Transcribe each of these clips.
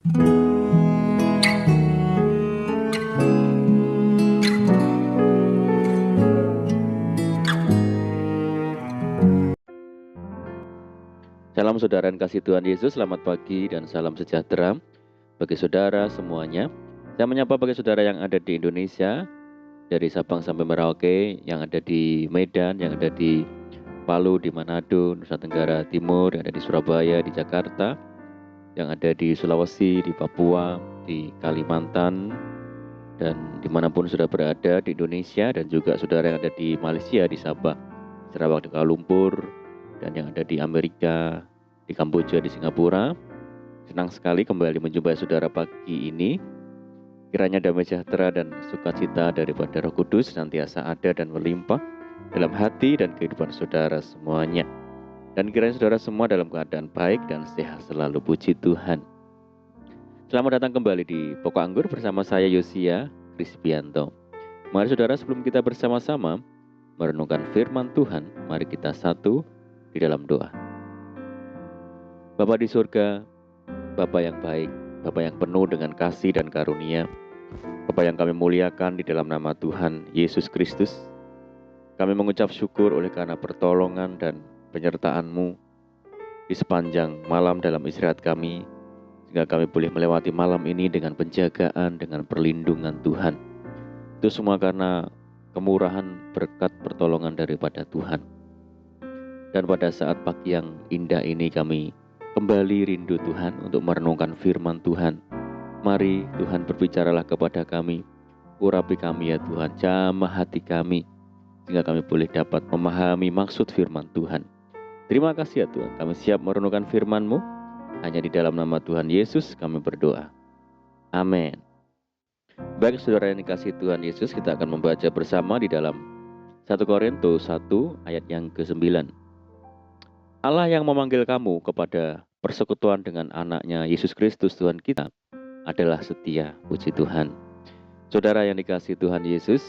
Salam saudara yang kasih Tuhan Yesus, selamat pagi dan salam sejahtera bagi saudara semuanya. Saya menyapa bagi saudara yang ada di Indonesia, dari Sabang sampai Merauke, yang ada di Medan, yang ada di Palu, di Manado, Nusa Tenggara Timur, yang ada di Surabaya, di Jakarta, yang ada di Sulawesi, di Papua, di Kalimantan, dan dimanapun sudah berada di Indonesia, dan juga saudara yang ada di Malaysia, di Sabah, Sarawak, di Kuala Lumpur, dan yang ada di Amerika, di Kamboja, di Singapura. Senang sekali kembali menjumpai saudara pagi ini. Kiranya damai sejahtera dan sukacita daripada Roh Kudus senantiasa ada dan melimpah dalam hati dan kehidupan saudara semuanya. Dan kiranya saudara semua dalam keadaan baik dan sehat selalu, puji Tuhan. Selamat datang kembali di Pokok Anggur bersama saya Yosia Krisbianto. Mari saudara, sebelum kita bersama-sama merenungkan firman Tuhan, mari kita satu di dalam doa. Bapa di surga, Bapa yang baik, Bapa yang penuh dengan kasih dan karunia, Bapa yang kami muliakan di dalam nama Tuhan Yesus Kristus, kami mengucap syukur oleh karena pertolongan dan penyertaan-Mu di sepanjang malam dalam istirahat kami, sehingga kami boleh melewati malam ini dengan penjagaan, dengan perlindungan Tuhan. Itu semua karena kemurahan, berkat, pertolongan daripada Tuhan. Dan pada saat pagi yang indah ini kami kembali rindu Tuhan untuk merenungkan firman Tuhan. Mari Tuhan berbicaralah kepada kami, urapi kami ya Tuhan, jamah hati kami, sehingga kami boleh dapat memahami maksud firman Tuhan. Terima kasih ya Tuhan, kami siap merenungkan firman-Mu. Hanya di dalam nama Tuhan Yesus kami berdoa. Amin. Baik saudara yang dikasihi Tuhan Yesus, kita akan membaca bersama di dalam 1 Korintus 1 ayat yang ke-9. Allah yang memanggil kamu kepada persekutuan dengan anaknya Yesus Kristus Tuhan kita adalah setia, puji Tuhan. Saudara yang dikasihi Tuhan Yesus,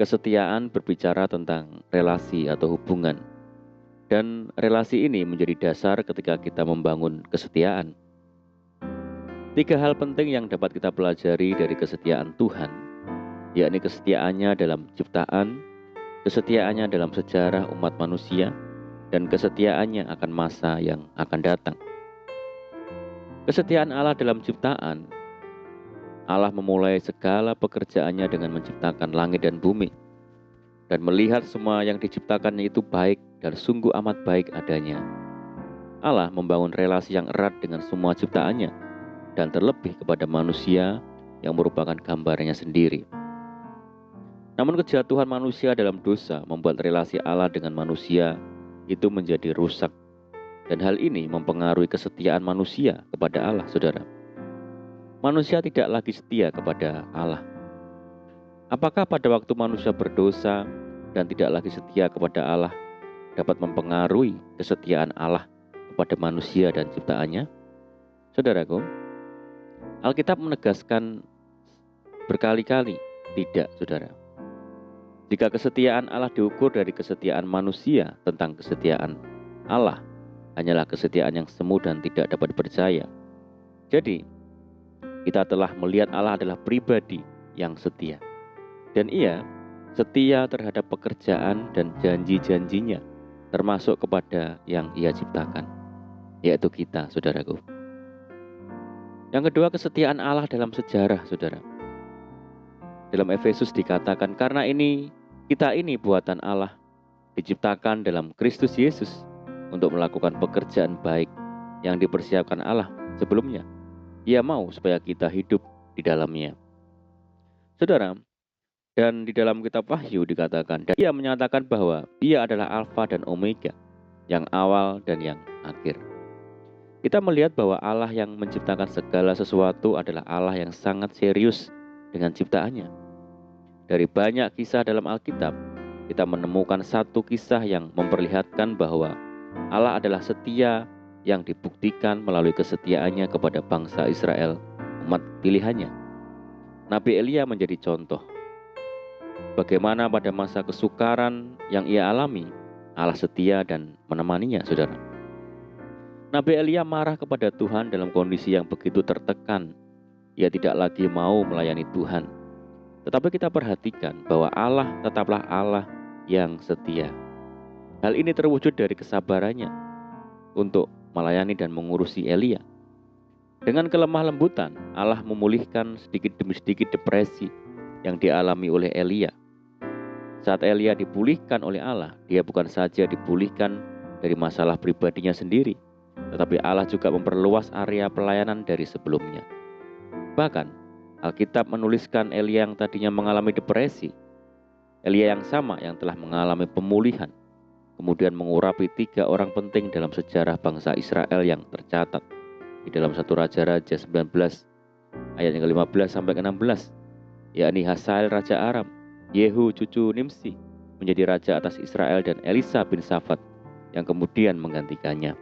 kesetiaan berbicara tentang relasi atau hubungan. Dan relasi ini menjadi dasar ketika kita membangun kesetiaan. 3 hal penting yang dapat kita pelajari dari kesetiaan Tuhan, yakni kesetiaannya dalam ciptaan, kesetiaannya dalam sejarah umat manusia, dan kesetiaannya akan masa yang akan datang. Kesetiaan Allah dalam ciptaan. Allah memulai segala pekerjaannya dengan menciptakan langit dan bumi, dan melihat semua yang diciptakannya itu baik dan sungguh amat baik adanya. Allah membangun relasi yang erat dengan semua ciptaannya, dan terlebih kepada manusia yang merupakan gambarnya sendiri. Namun kejatuhan manusia dalam dosa membuat relasi Allah dengan manusia itu menjadi rusak, dan hal ini mempengaruhi kesetiaan manusia kepada Allah, saudara. Manusia tidak lagi setia kepada Allah. Apakah pada waktu manusia berdosa dan tidak lagi setia kepada Allah dapat mempengaruhi kesetiaan Allah kepada manusia dan ciptaannya? Saudaraku, Alkitab menegaskan berkali-kali tidak, saudara. Jika kesetiaan Allah diukur dari kesetiaan manusia tentang kesetiaan Allah, hanyalah kesetiaan yang semu dan tidak dapat dipercaya. Jadi, kita telah melihat Allah adalah pribadi yang setia. Dan Ia setia terhadap pekerjaan dan janji-janjinya, termasuk kepada yang Ia ciptakan, yaitu kita, saudaraku. Yang kedua, kesetiaan Allah dalam sejarah, saudara. Dalam Efesus dikatakan, karena kita ini buatan Allah, diciptakan dalam Kristus Yesus untuk melakukan pekerjaan baik yang dipersiapkan Allah sebelumnya. Ia mau supaya kita hidup di dalamnya. Saudara, dan di dalam kitab Wahyu dikatakan, dan Ia menyatakan bahwa Ia adalah Alfa dan Omega, yang awal dan yang akhir. Kita melihat bahwa Allah yang menciptakan segala sesuatu adalah Allah yang sangat serius dengan ciptaannya. Dari banyak kisah dalam Alkitab, kita menemukan satu kisah yang memperlihatkan bahwa Allah adalah setia, yang dibuktikan melalui kesetiaannya kepada bangsa Israel, umat pilihannya. Nabi Elia menjadi contoh. Bagaimana pada masa kesukaran yang ia alami, Allah setia dan menemaninya, saudara. Nabi Elia marah kepada Tuhan dalam kondisi yang begitu tertekan. Ia tidak lagi mau melayani Tuhan. Tetapi kita perhatikan bahwa Allah tetaplah Allah yang setia. Hal ini terwujud dari kesabarannya untuk melayani dan mengurusi Elia. Dengan kelemah lembutan, Allah memulihkan sedikit demi sedikit depresi yang dialami oleh Elia. Saat Elia dipulihkan oleh Allah, dia bukan saja dipulihkan dari masalah pribadinya sendiri, tetapi Allah juga memperluas area pelayanan dari sebelumnya. Bahkan, Alkitab menuliskan Elia yang tadinya mengalami depresi, Elia yang sama yang telah mengalami pemulihan, kemudian mengurapi 3 orang penting dalam sejarah bangsa Israel yang tercatat di dalam 1 Raja-Raja 19 ayat yang ke-15 sampai ke-16, yakni Hazael Raja Aram, Yehu cucu Nimsi menjadi raja atas Israel, dan Elisa bin Safat yang kemudian menggantikannya.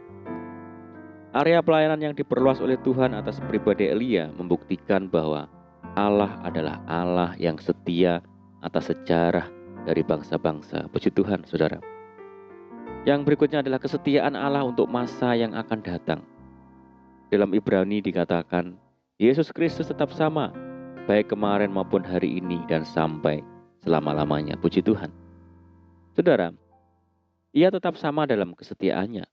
Area pelayanan yang diperluas oleh Tuhan atas pribadi Elia membuktikan bahwa Allah adalah Allah yang setia atas sejarah dari bangsa-bangsa. Puji Tuhan, saudara. Yang berikutnya adalah kesetiaan Allah untuk masa yang akan datang. Dalam Ibrani dikatakan, Yesus Kristus tetap sama, baik kemarin maupun hari ini dan sampai selama-lamanya. Puji Tuhan. Saudara, ia tetap sama dalam kesetiaannya,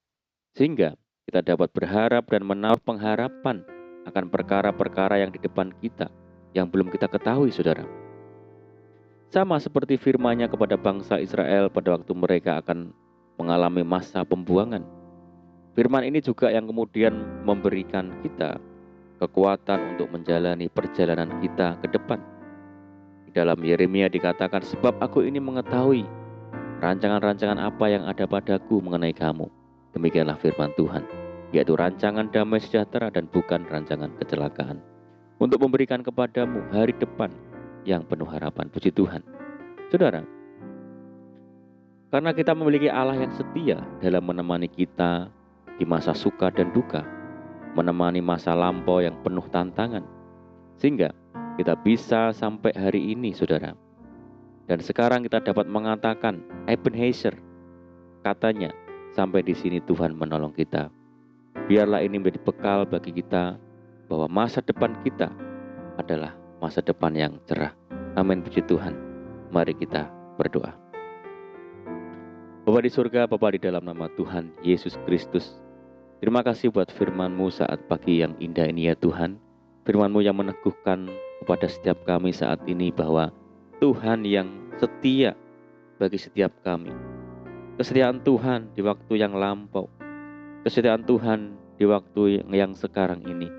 sehingga kita dapat berharap dan menaruh pengharapan akan perkara-perkara yang di depan kita, yang belum kita ketahui, saudara. Sama seperti firman-Nya kepada bangsa Israel pada waktu mereka akan mengalami masa pembuangan. Firman ini juga yang kemudian memberikan kita kekuatan untuk menjalani perjalanan kita ke depan. Di dalam Yeremia dikatakan, sebab aku ini mengetahui rancangan-rancangan apa yang ada padaku mengenai kamu. Demikianlah firman Tuhan, yaitu rancangan damai sejahtera dan bukan rancangan kecelakaan, untuk memberikan kepadamu hari depan yang penuh harapan. Puji Tuhan. Saudara, karena kita memiliki Allah yang setia dalam menemani kita di masa suka dan duka, menemani masa lampau yang penuh tantangan, sehingga kita bisa sampai hari ini, saudara. Dan sekarang kita dapat mengatakan, Ebenezer, katanya, sampai di sini Tuhan menolong kita. Biarlah ini menjadi bekal bagi kita bahwa masa depan kita adalah masa depan yang cerah. Amin, puji Tuhan. Mari kita berdoa. Bapa di surga, Bapa di dalam nama Tuhan Yesus Kristus, terima kasih buat firman-Mu saat pagi yang indah ini ya Tuhan. Firman-Mu yang meneguhkan kepada setiap kami saat ini bahwa Tuhan yang setia bagi setiap kami. Kesetiaan Tuhan di waktu yang lampau, kesetiaan Tuhan di waktu yang sekarang ini,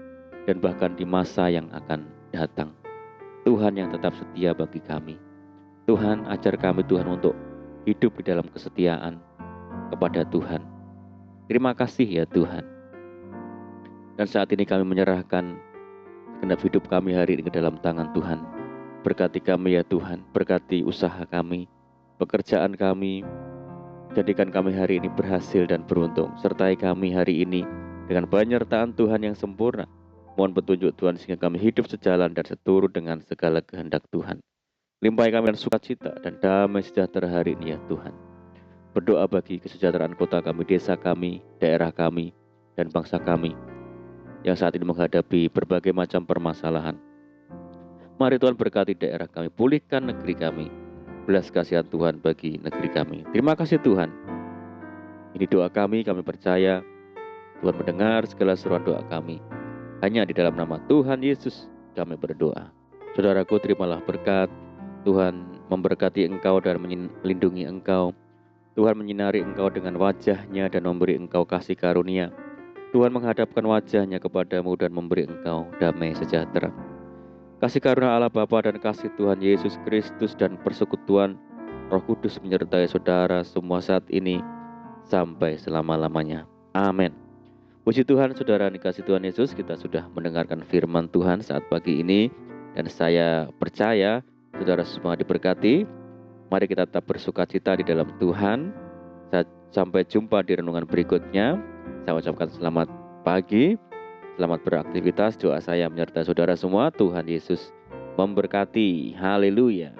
dan bahkan di masa yang akan datang. Tuhan yang tetap setia bagi kami. Tuhan, ajar kami Tuhan untuk hidup di dalam kesetiaan kepada Tuhan. Terima kasih ya Tuhan. Dan saat ini kami menyerahkan segenap hidup kami hari ini ke dalam tangan Tuhan. Berkati kami ya Tuhan, berkati usaha kami, pekerjaan kami. Jadikan kami hari ini berhasil dan beruntung. Sertai kami hari ini dengan penyertaan Tuhan yang sempurna. Mohon petunjuk Tuhan sehingga kami hidup sejalan dan seturut dengan segala kehendak Tuhan. Limpahi kami dengan sukacita dan damai sejahtera hari ini ya Tuhan. Berdoa bagi kesejahteraan kota kami, desa kami, daerah kami, dan bangsa kami yang saat ini menghadapi berbagai macam permasalahan. Mari Tuhan berkati daerah kami, pulihkan negeri kami. Belas kasihan Tuhan bagi negeri kami. Terima kasih Tuhan. Ini doa kami percaya Tuhan mendengar segala seruan doa kami. Hanya di dalam nama Tuhan Yesus kami berdoa. Saudaraku, terimalah berkat. Tuhan memberkati engkau dan melindungi engkau. Tuhan menyinari engkau dengan wajah-Nya dan memberi engkau kasih karunia. Tuhan menghadapkan wajah-Nya kepadamu dan memberi engkau damai sejahtera. Kasih karunia Allah Bapa dan kasih Tuhan Yesus Kristus dan persekutuan Roh Kudus menyertai saudara semua saat ini sampai selama-lamanya. Amin. Puji Tuhan, saudara dikasih Tuhan Yesus, kita sudah mendengarkan firman Tuhan saat pagi ini, dan saya percaya saudara semua diberkati. Mari kita tetap bersukacita di dalam Tuhan. Sampai jumpa di renungan berikutnya. Saya ucapkan selamat pagi, selamat beraktivitas. Doa saya menyertai saudara semua. Tuhan Yesus memberkati. Haleluya.